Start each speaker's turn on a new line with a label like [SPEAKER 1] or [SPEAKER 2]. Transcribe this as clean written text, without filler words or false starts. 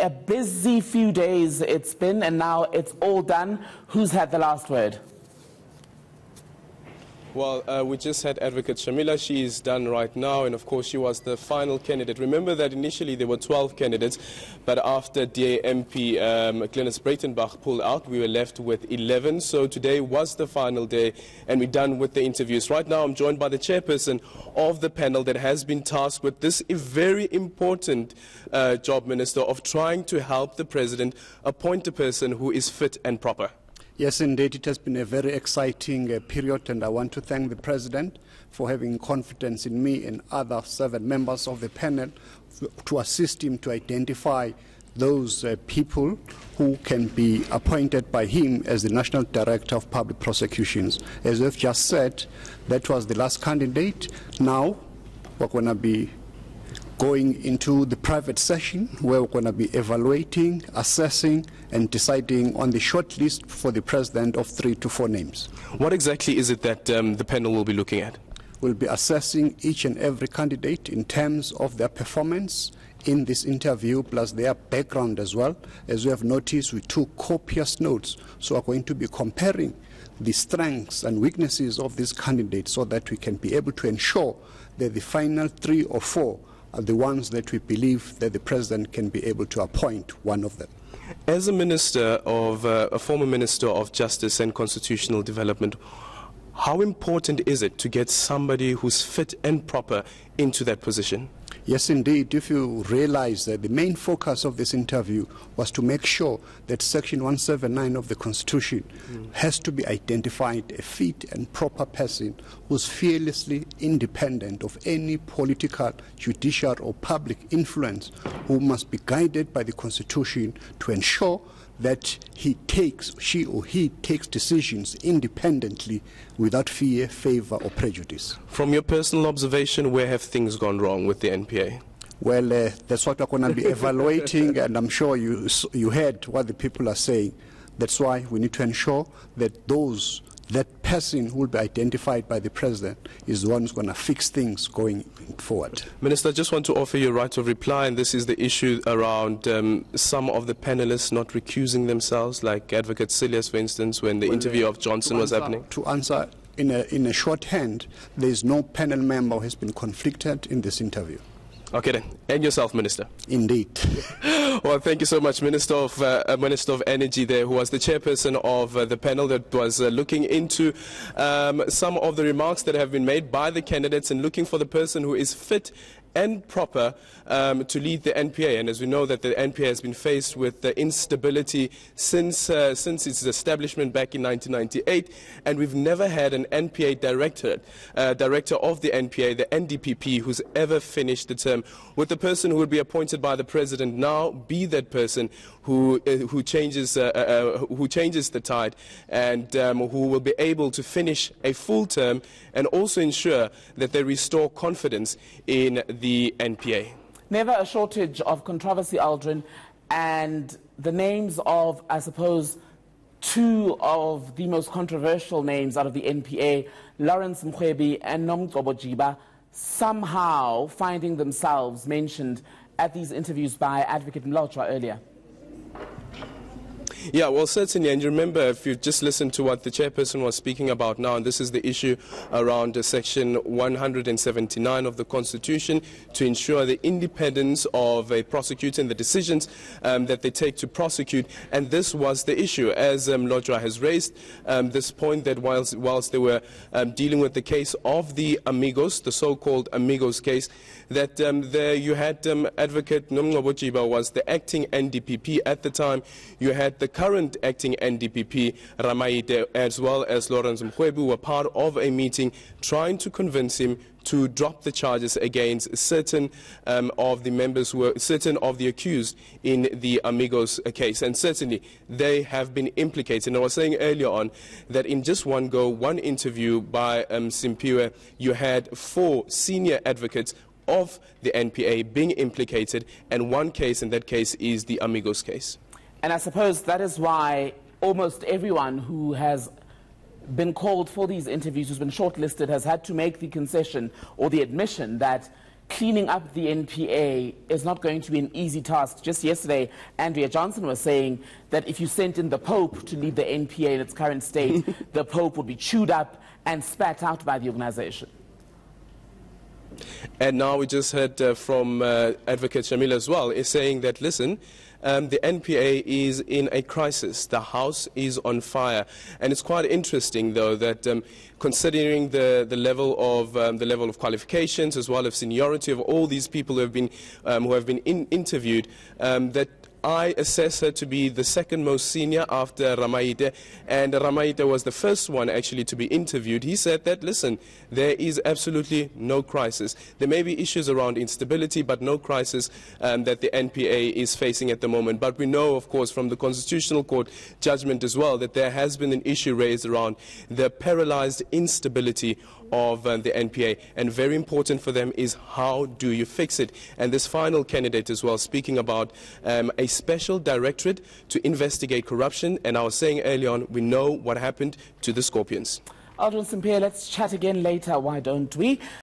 [SPEAKER 1] A busy few days it's been, and now it's all done. Who's had the last word?
[SPEAKER 2] Well, we just had Advocate Shamila. She is done right now, and of course she was the final candidate. Remember that initially there were 12 candidates, but after DA MP Glenys Breitenbach pulled out, we were left with 11. So today was the final day, and we're done with the interviews. Right now I'm joined by the chairperson of the panel that has been tasked with this very important job, Minister, of trying to help the President appoint a person who is fit and proper.
[SPEAKER 3] Yes, indeed, it has been a very exciting period, and I want to thank the President for having confidence in me and other 7 members of the panel to assist him to identify those people who can be appointed by him as the National Director of Public Prosecutions. As we've just said, that was the last candidate. Now we're going to be going into the private session where we're going to be evaluating, assessing, and deciding on the short list for the President of 3 to 4 names. What exactly is it that the panel will be looking at? We'll be assessing each and every candidate in terms of their performance in this interview, plus their background as well. As we have noticed, we took copious notes, so we're going to be comparing the strengths and weaknesses of these candidates so that we can be able to ensure that the final 3 or 4 are the ones that we believe that the President can be able to appoint one of them.
[SPEAKER 2] As a former Minister of Justice and Constitutional Development, how important is it to get somebody who's fit and proper into that position?
[SPEAKER 3] Yes, indeed. If you realize that the main focus of this interview was to make sure that Section 179 of the Constitution has to be identified a fit and proper person who's fearlessly independent of any political, judicial, or public influence, who must be guided by the Constitution to ensure that she or he takes decisions independently without fear, favor, or prejudice.
[SPEAKER 2] From your personal observation, where have things gone wrong with the NPA?
[SPEAKER 3] Well, that's what we're going to be evaluating, and I'm sure you heard what the people are saying. That's why we need to ensure that that person who will be identified by the President is the one who's going to fix things going forward.
[SPEAKER 2] Minister, I just want to offer you a right of reply, and this is the issue around some of the panelists not recusing themselves, like Advocate Silias, for instance, when the interview of Johnson was happening.
[SPEAKER 3] To answer in a shorthand, there is no panel member who has been conflicted in this interview.
[SPEAKER 2] Okay then. And yourself, Minister.
[SPEAKER 3] Indeed.
[SPEAKER 2] Well, thank you so much, Minister of Energy there, who was the chairperson of the panel that was looking into some of the remarks that have been made by the candidates and looking for the person who is fit and proper to lead the NPA. And as we know that the NPA has been faced with the instability since its establishment back in 1998, and we've never had an NPA director of the NPA, the NDPP, who's ever finished the term. Would the person who would be appointed by the President now be that person who changes the tide, and who will be able to finish a full term and also ensure that they restore confidence in the NPA?
[SPEAKER 1] Never a shortage of controversy, Aldrin, and the names of, I suppose, 2 of the most controversial names out of the NPA, Lawrence Mkhwebi and Nomgcobo Jiba, somehow finding themselves mentioned at these interviews by Advocate Mlotshwa earlier.
[SPEAKER 2] Yeah, well, certainly, and you remember, if you just listened to what the chairperson was speaking about now, and this is the issue around Section 179 of the Constitution, to ensure the independence of a prosecutor and the decisions that they take to prosecute. And this was the issue, as Mlotshwa has raised this point, that whilst they were dealing with the case of the Amigos, the so-called Amigos case, that there you had Advocate Nomgcobo Jiba was the acting NDPP at the time. You had the current acting NDPP, Ramaite, as well as Lawrence Mkhwebi, were part of a meeting trying to convince him to drop the charges against certain of the members who were certain of the accused in the Amigos case. And certainly they have been implicated. And I was saying earlier on that in just one interview by Simpiwe, you had 4 senior advocates of the NPA being implicated, and one case, and that case is the Amigos case.
[SPEAKER 1] And I suppose that is why almost everyone who has been called for these interviews, who's been shortlisted, has had to make the concession or the admission that cleaning up the NPA is not going to be an easy task. Just yesterday, Andrea Johnson was saying that if you sent in the Pope to lead the NPA in its current state, the Pope would be chewed up and spat out by the organization.
[SPEAKER 2] And now we just heard from Advocate Shamila as well, is saying that, listen, the NPA is in a crisis. The House is on fire. And it's quite interesting, though, that considering the level of qualifications as well as seniority of all these people who have been interviewed, that I assess her to be the second most senior after Ramaite, and Ramaite was the first one actually to be interviewed. He said that, listen, there is absolutely no crisis. There may be issues around instability, but no crisis that the NPA is facing at the moment. But we know, of course, from the Constitutional Court judgment as well, that there has been an issue raised around the paralyzed instability of the NPA, and very important for them is how do you fix it. And this final candidate as well, speaking about a special directorate to investigate corruption, and I was saying early on, we know what happened to the Scorpions.
[SPEAKER 1] Aldrin Simpier, let's chat again later, why don't we?